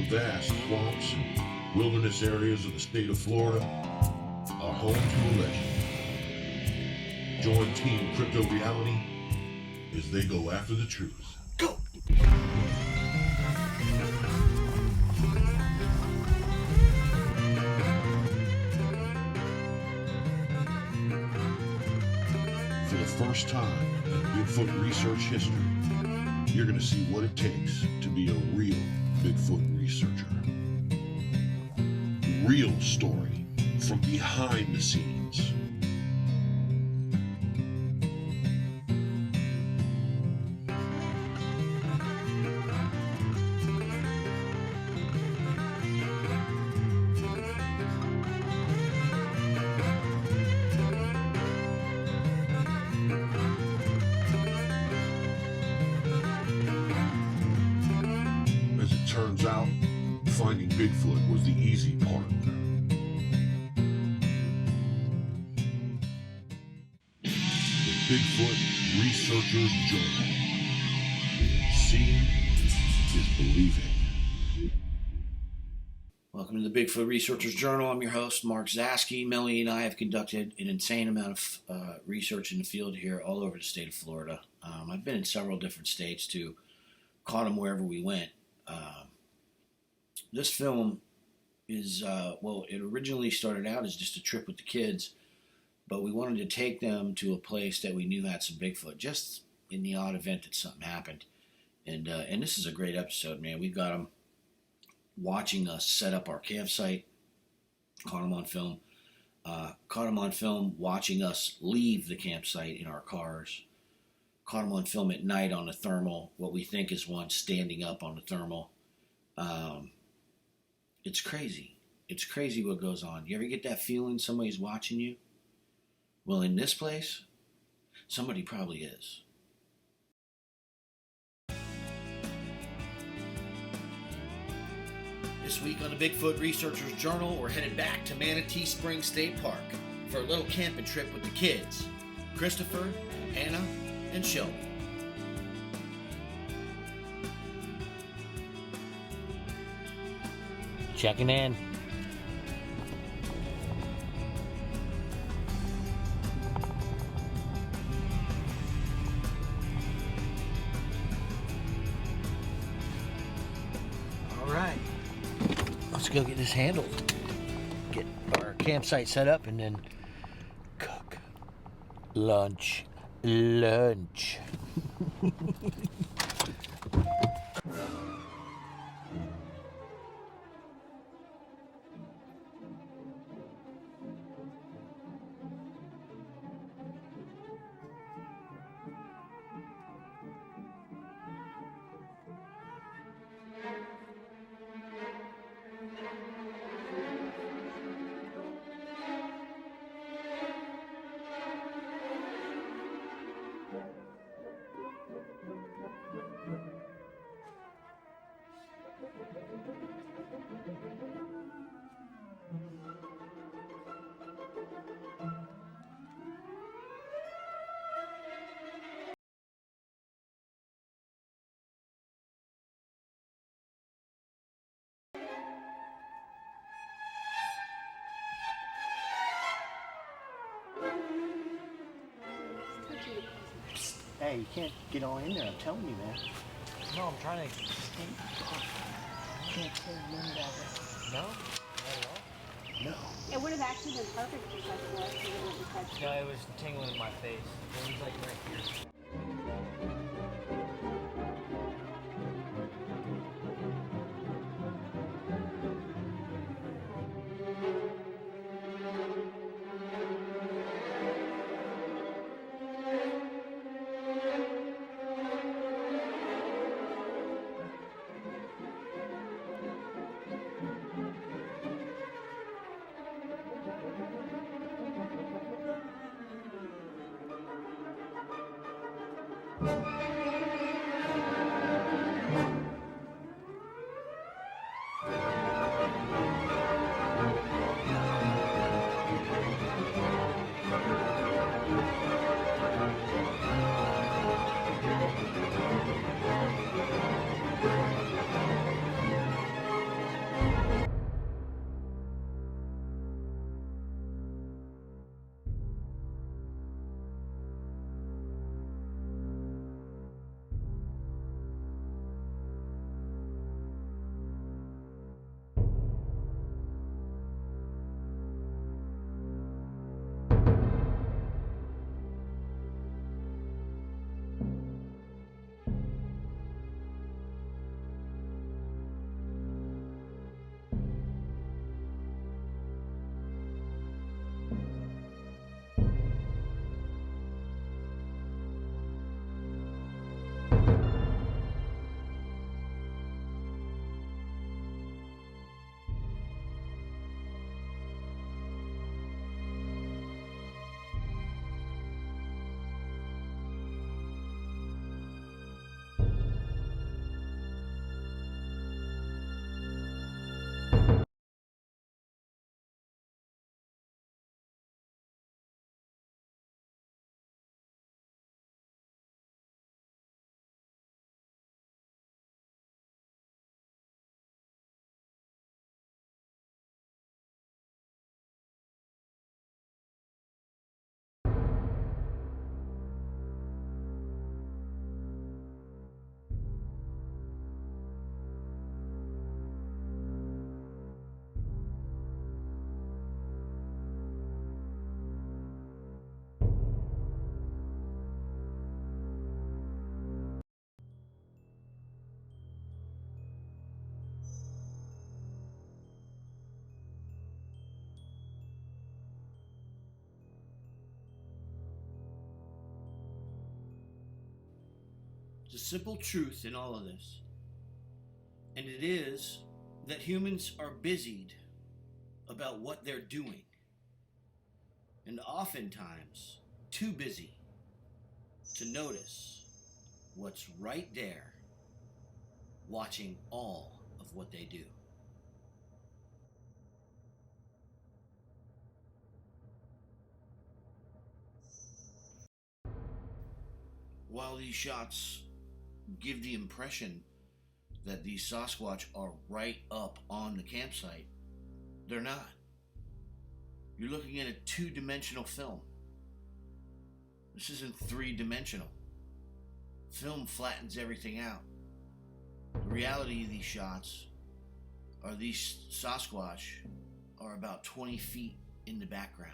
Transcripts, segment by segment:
vast swamps and wilderness areas of the state of Florida are home to a legend. Join Team Crypto Reality as they go after the truth. Go! For the first time in Bigfoot research history, you're going to see what it takes to be a real Bigfoot researcher. Real story from behind the scenes. Turns out, finding Bigfoot was the easy part. The Bigfoot Researcher's Journal. Seeing is believing. Welcome to the Bigfoot Researcher's Journal. I'm your host, Mark Zaskey. Melanie and I have conducted an insane amount of research in the field here all over the state of Florida. I've been in several different states too, caught them wherever we went. This film is, it originally started out as just a trip with the kids, but we wanted to take them to a place that we knew had some Bigfoot, just in the odd event that something happened. And this is a great episode, man. We've got them watching us set up our campsite, caught them on film, watching us leave the campsite in our cars, caught them on film at night on the thermal, what we think is one standing up on the thermal. It's crazy. It's crazy what goes on. You ever get that feeling somebody's watching you? Well, in this place, somebody probably is. This week on the Bigfoot Researcher's Journal, we're headed back to Manatee Springs State Park for a little camping trip with the kids, Christopher, Hannah, and Shelby. Checking in. All right. Let's go get this handled. Get our campsite set up and then cook lunch. Hey, you can't get all in there, I'm telling you, man. No, I'm trying to escape. Can't turn wind out of No? Not at all? No. it. It would have actually been perfect for such a work because it wouldn't touch No, it was tingling in my face. It was like right here. simple truth in all of this, and it is that humans are busied about what they're doing, and oftentimes too busy to notice what's right there, watching all of what they do. While these shots give the impression that these Sasquatch are right up on the campsite, they're not. You're looking at a two-dimensional film. This isn't three-dimensional. Film flattens everything out. The reality of these shots are these Sasquatch are about 20 feet in the background.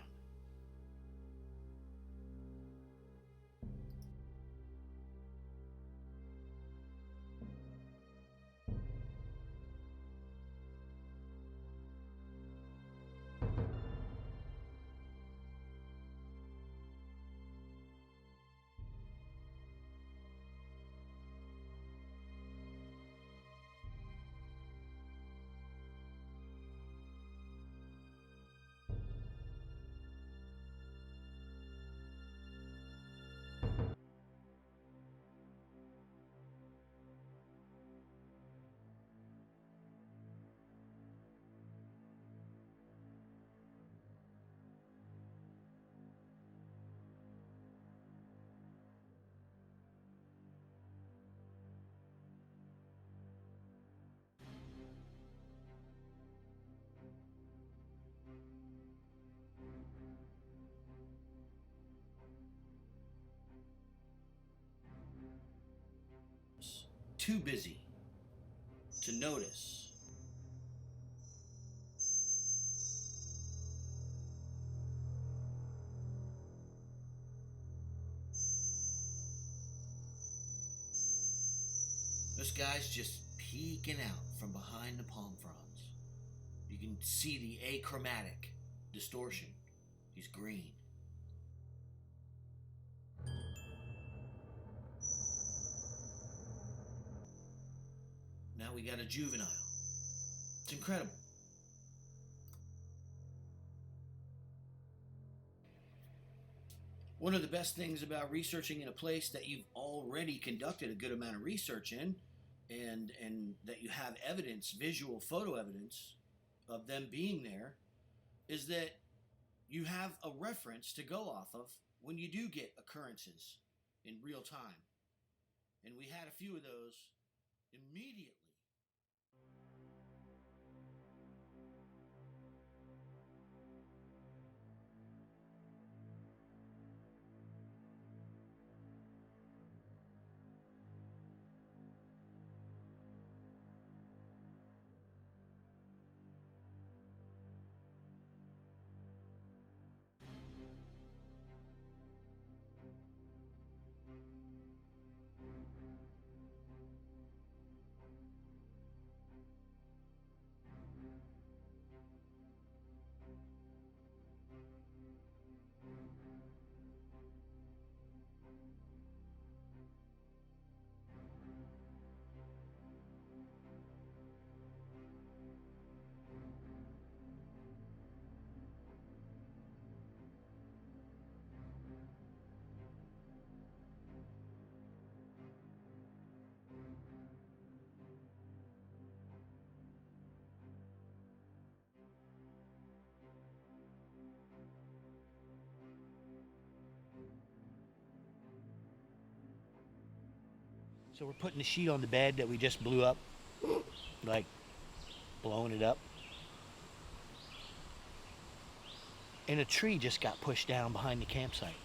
Too busy to notice this guy's just peeking out from behind the palm fronds. You can see the achromatic distortion. He's green. Now we got a juvenile. It's incredible. One of the best things about researching in a place that you've already conducted a good amount of research in, and that you have evidence, visual photo evidence of them being there, is that you have a reference to go off of when you do get occurrences in real time. And we had a few of those immediately. So we're putting the sheet on the bed that we just blew up, like blowing it up. And a tree just got pushed down behind the campsite.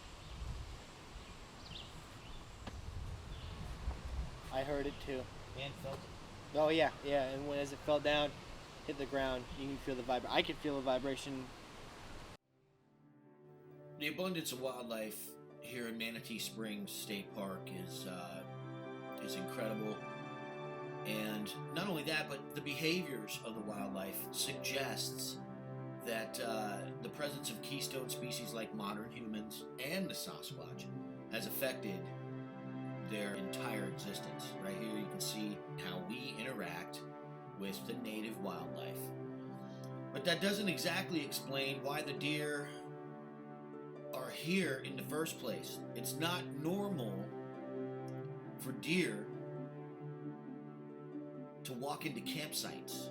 I heard it too. And felt it. Oh yeah, yeah. And as it fell down, hit the ground, you can feel the vibration. I could feel the vibration. The abundance of wildlife here in Manatee Springs State Park is incredible. And not only that, but the behaviors of the wildlife suggests that the presence of keystone species like modern humans and the Sasquatch has affected their entire existence. Right here you can see how we interact with the native wildlife. But that doesn't exactly explain why the deer are here in the first place. It's not normal for deer to walk into campsites.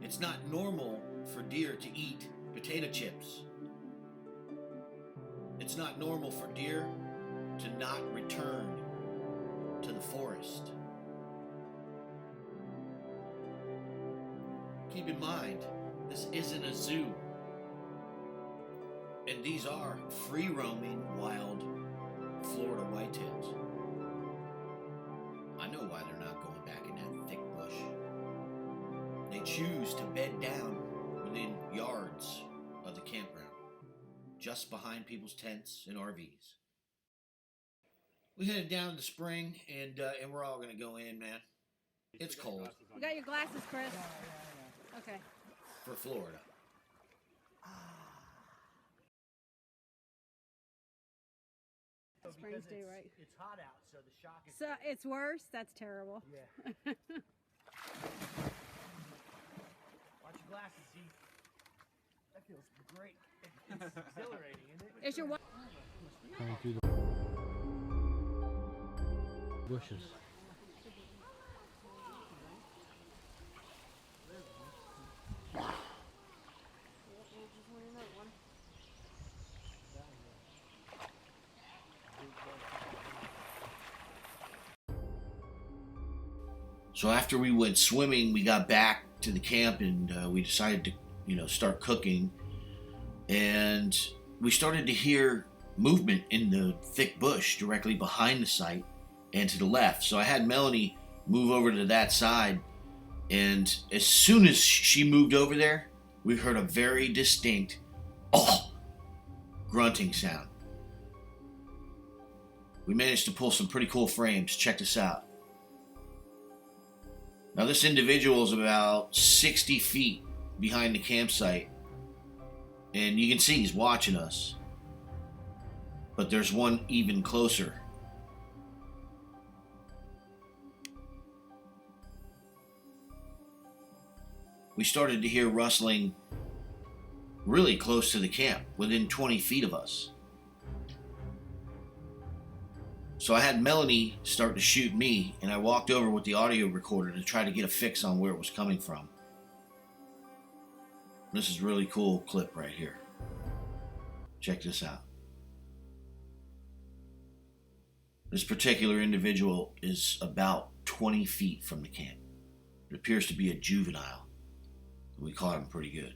It's not normal for deer to eat potato chips. It's not normal for deer to not return to the forest. Keep in mind, this isn't a zoo. And these are free-roaming, wild Florida whitetails. I know why they're not going back in that thick bush. They choose to bed down within yards of the campground, just behind people's tents and RVs. We headed down in the spring, and we're all gonna go in, man. It's cold You got your glasses, Chris? Okay. for Florida. Springs Day, right? It's hot out, so the shock is. So it's worse? That's terrible. Yeah. Watch your glasses, Z. That feels great. It's exhilarating, isn't it? Is your wife? Coming through the bushes. So after we went swimming, we got back to the camp and we decided to, start cooking. And we started to hear movement in the thick bush directly behind the site and to the left. So I had Melanie move over to that side. And as soon as she moved over there, we heard a very distinct grunting sound. We managed to pull some pretty cool frames. Check this out. Now this individual is about 60 feet behind the campsite, and you can see he's watching us. But there's one even closer. We started to hear rustling really close to the camp, within 20 feet of us. So I had Melanie start to shoot me, and I walked over with the audio recorder to try to get a fix on where it was coming from. This is a really cool clip right here. Check this out. This particular individual is about 20 feet from the camp. It appears to be a juvenile. We caught him pretty good.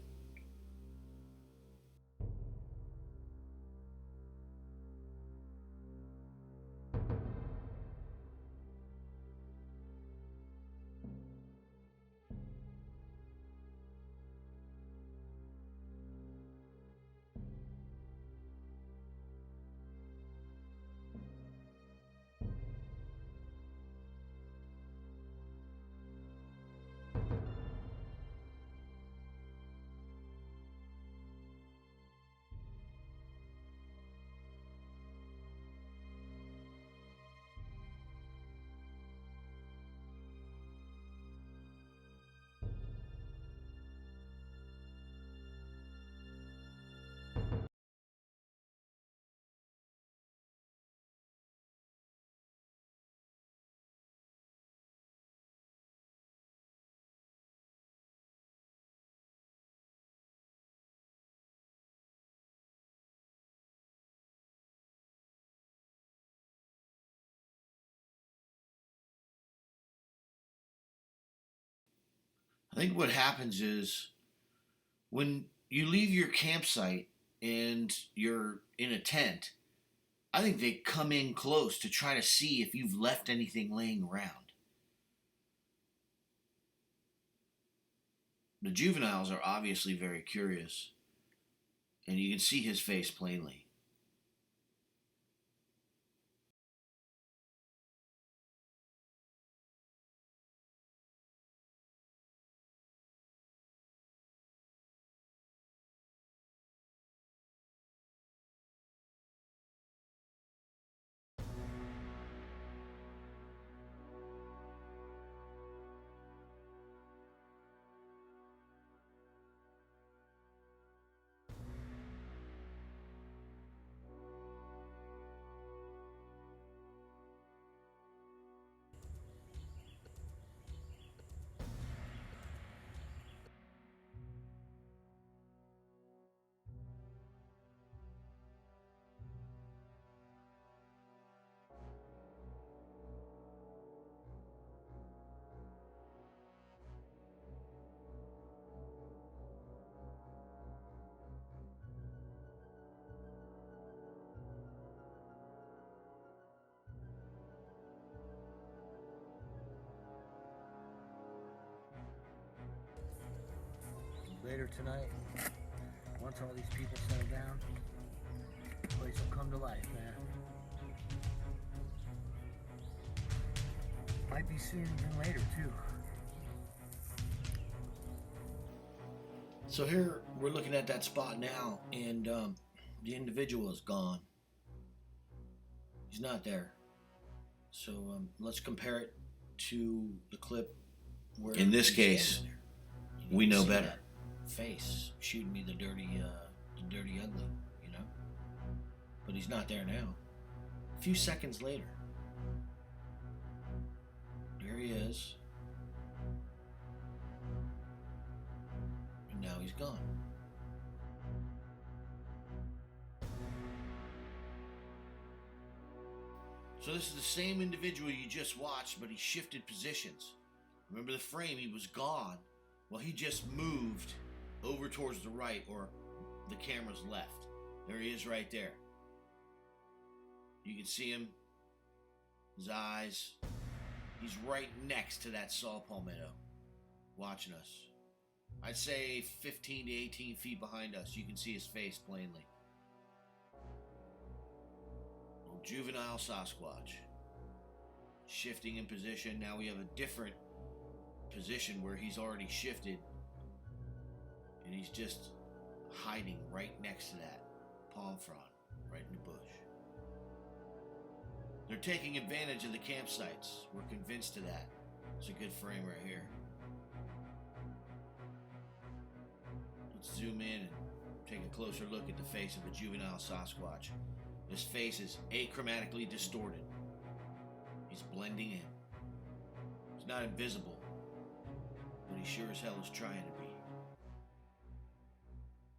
I think what happens is when you leave your campsite and you're in a tent, I think they come in close to try to see if you've left anything laying around. The juveniles are obviously very curious, and you can see his face plainly. later tonight, once all these people settle down, the place will come to life, man. Might be sooner than later, too. So here we're looking at that spot now, and the individual is gone. He's not there. So let's compare it to the clip where, in this case, we know better. Face shooting me the dirty ugly, you know. But he's not there now. A few seconds later, there he is, and now he's gone. So this is the same individual you just watched, but he shifted positions. Remember the frame, he was gone. Well, he just moved over towards the right, or the camera's left. There he is right there. You can see him, his eyes. He's right next to that saw palmetto, watching us. I'd say 15 to 18 feet behind us. You can see his face plainly. Well, juvenile Sasquatch. Shifting in position. Now we have a different position where he's already shifted, and he's just hiding right next to that palm frond, right in the bush. They're taking advantage of the campsites. We're convinced of that. It's a good frame right here. Let's zoom in and take a closer look at the face of a juvenile Sasquatch. His face is achromatically distorted. He's blending in. He's not invisible, but he sure as hell is trying to be.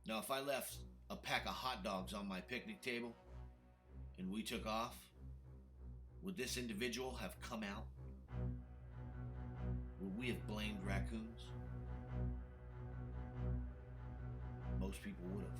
Now, if I left a pack of hot dogs on my picnic table and we took off, would this individual have come out? Would we have blamed raccoons? Most people would have.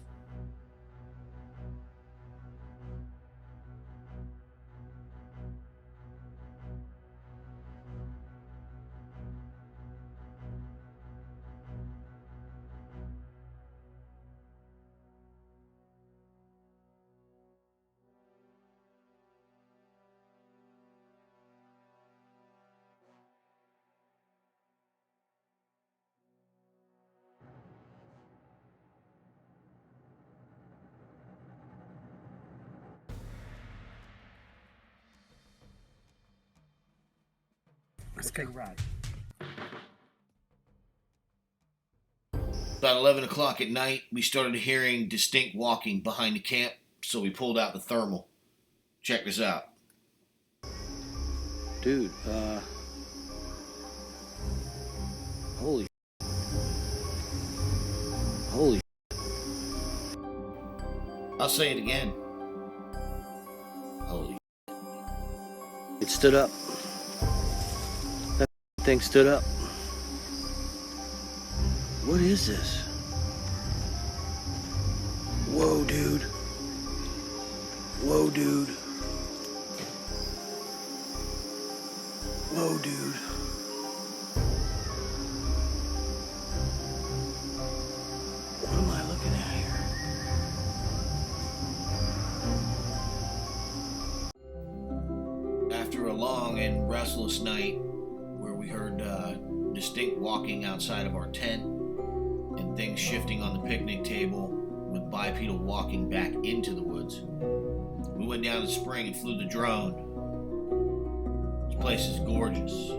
Let's take a ride. About 11 o'clock at night, we started hearing distinct walking behind the camp, so we pulled out the thermal. Check this out. Dude, holy I'll say it again. Holy. it stood up. That thing stood up. What is this? Whoa, dude. Whoa, dude. Whoa, dude. What am I looking at here? After a long and restless night where we heard distinct walking outside of our tent and things shifting on the picnic table with bipedal walking back into the woods, we went down to the spring and flew the drone. This place is gorgeous.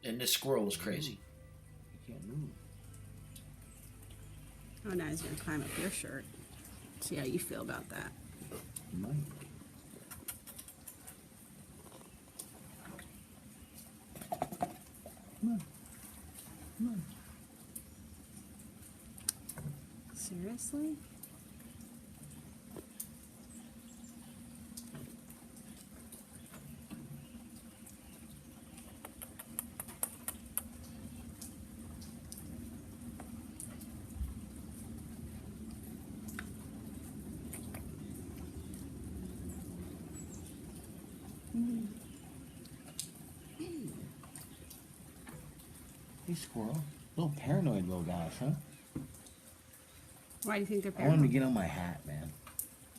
And this squirrel was crazy. You can't move. Oh, now he's gonna climb up your shirt. See how you feel about that. You might. Come on. Come on. Seriously? Hey, squirrel. Little paranoid little guys, huh? Why do you think they're I want him to paranoid? get on my hat, man.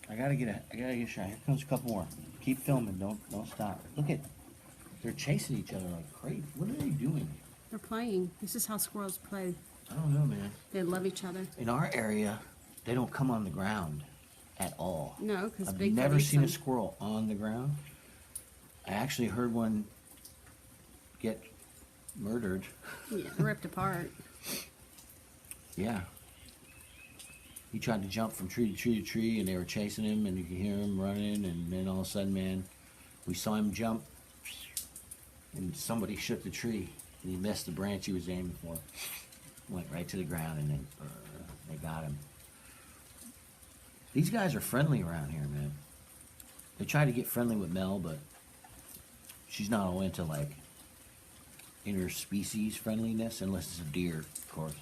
I gotta get a shot. Here comes a couple more. Keep filming. Don't stop. Look at, they're chasing each other like crazy. What are they doing? They're playing. This is how squirrels play. I don't know, man. They love each other. In our area, they don't come on the ground at all. No, because I've Bigfoot never eats seen a them. squirrel on the ground. I actually heard one get murdered. Yeah, ripped apart. Yeah. He tried to jump from tree to tree to tree, and they were chasing him, and you could hear him running, and then all of a sudden, man, we saw him jump, and somebody shook the tree, and he missed the branch he was aiming for. Went right to the ground, and then they got him. These guys are friendly around here, man. They try to get friendly with Mel, but she's not all into, like, interspecies friendliness, unless it's a deer, of course.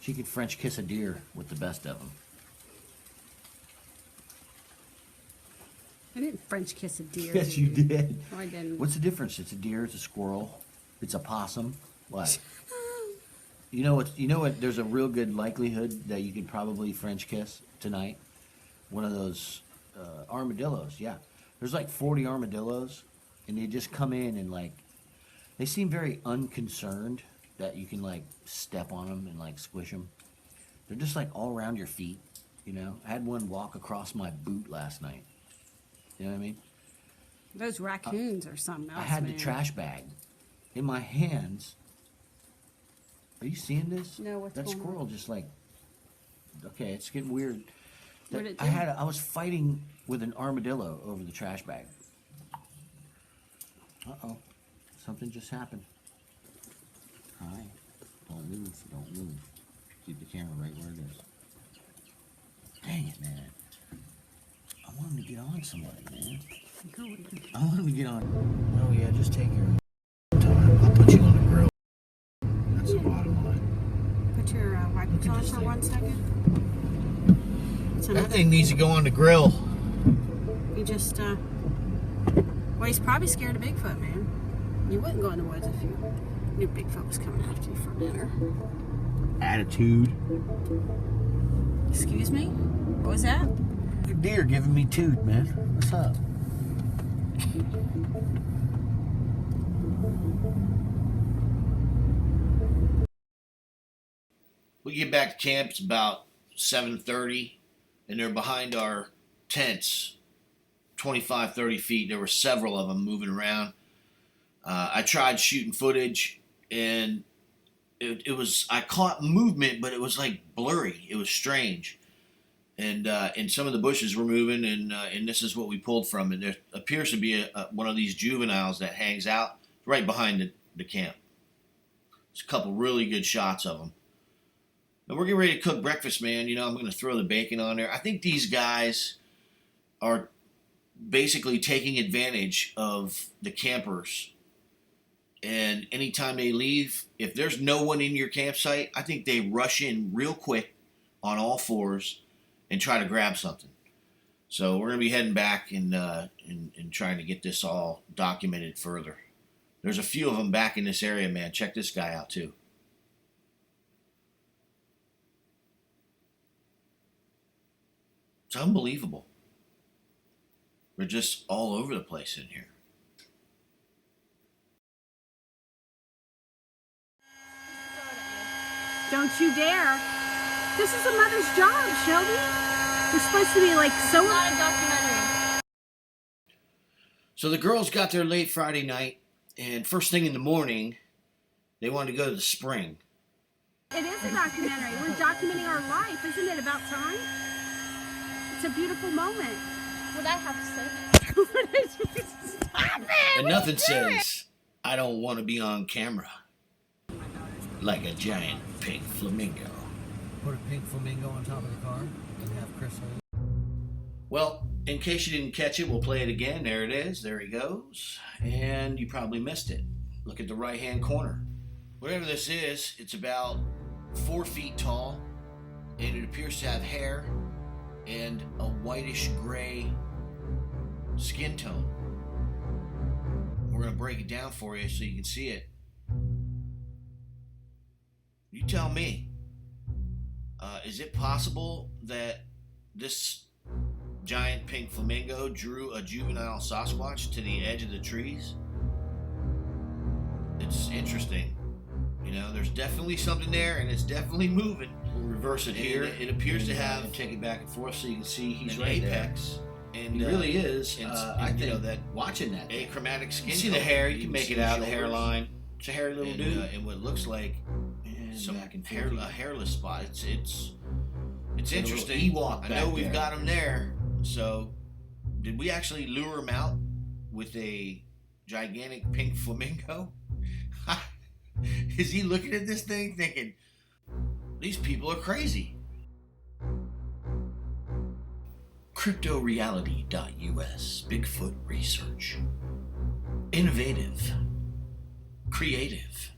She could French kiss a deer with the best of them. I didn't French kiss a deer. Yes, you did. No, I didn't. What's the difference? It's a deer, it's a squirrel, it's a possum. What? You know what? There's a real good likelihood that you could probably French kiss tonight. One of those armadillos. Yeah, there's like 40 armadillos, and they just come in and like, they seem very unconcerned that you can like step on them and like squish them. They're just like all around your feet. You know, I had one walk across my boot last night. You know what I mean? Those raccoons are something else, I had man. the trash bag in my hands. Are you seeing this? No, what's that going on? squirrel just like, okay, it's getting weird. What'd it do? I was fighting with an armadillo over the trash bag. Uh-oh. Something just happened. Hi. Don't move. Don't move. Keep the camera right where it is. Dang it, man. I want him to get on somebody, man. Go with it. I want him to get on. Oh, yeah, just take your time. I'll put you on the grill. That's the bottom line. Put your wipers Look at on this for thing. 1 second. It's That another. thing needs to go on the grill. He just, well, he's probably scared of Bigfoot, man. You wouldn't go in the woods if you knew Bigfoot was coming after you for dinner. Attitude. Excuse me? What was that? The deer giving me toot, man. What's up? We get back to camp. It's about 7:30, and they're behind our tents, 25, 30 feet. There were several of them moving around. I tried shooting footage, and it was, I caught movement, but it was like blurry. It was strange. And some of the bushes were moving, and this is what we pulled from it. There appears to be one of these juveniles that hangs out right behind the camp. There's a couple really good shots of them. And we're getting ready to cook breakfast, man. You know, I'm going to throw the bacon on there. I think these guys are basically taking advantage of the campers. And anytime they leave, if there's no one in your campsite, I think they rush in real quick on all fours and try to grab something. So we're going to be heading back and trying to get this all documented further. There's a few of them back in this area, man. Check this guy out, too. It's unbelievable. We're just all over the place in here. Don't you dare. This is a mother's job, Shelby. We're supposed to be like so... Not a documentary. So the girls got there late Friday night, And first thing in the morning, they wanted to go to the spring. It is a documentary. We're documenting our life. Isn't it about time? It's a beautiful moment. What I have to say. Stop it! And nothing says, I don't want to be on camera. Like a giant pink flamingo. Put a pink flamingo on top of the car and have Chris hold. Well, in case you didn't catch it, we'll play it again. There it is. There he goes. And you probably missed it. Look at the right-hand corner. Whatever this is, it's about 4 feet tall, and it appears to have hair and a whitish gray skin tone. We're going to break it down for you so you can see it. You tell me, is it possible that this giant pink flamingo drew a juvenile Sasquatch to the edge of the trees? It's interesting. You know, there's definitely something there, and it's definitely moving. We'll reverse it here. It appears to have, and take it back and forth so you can see he's an right apex. There. And He really is. I think, you know, that watching that. achromatic skin. You See the hair, you can make it out, the hairline. It's a hairy little dude. And what looks like some a hairless spot. It's interesting. I know we've got him there. So, did we actually lure him out with a gigantic pink flamingo? Is he looking at this thing thinking, these people are crazy? CryptoReality.us Bigfoot Research. Innovative, creative,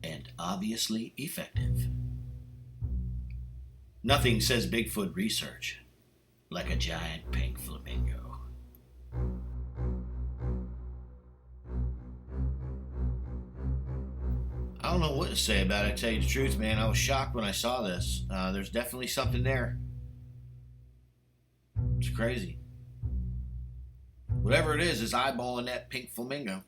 and obviously effective. Nothing says Bigfoot research like a giant pink flamingo. I don't know what to say about it, to tell you the truth, man. I was shocked when I saw this. There's definitely something there. It's crazy. Whatever it is eyeballing that pink flamingo.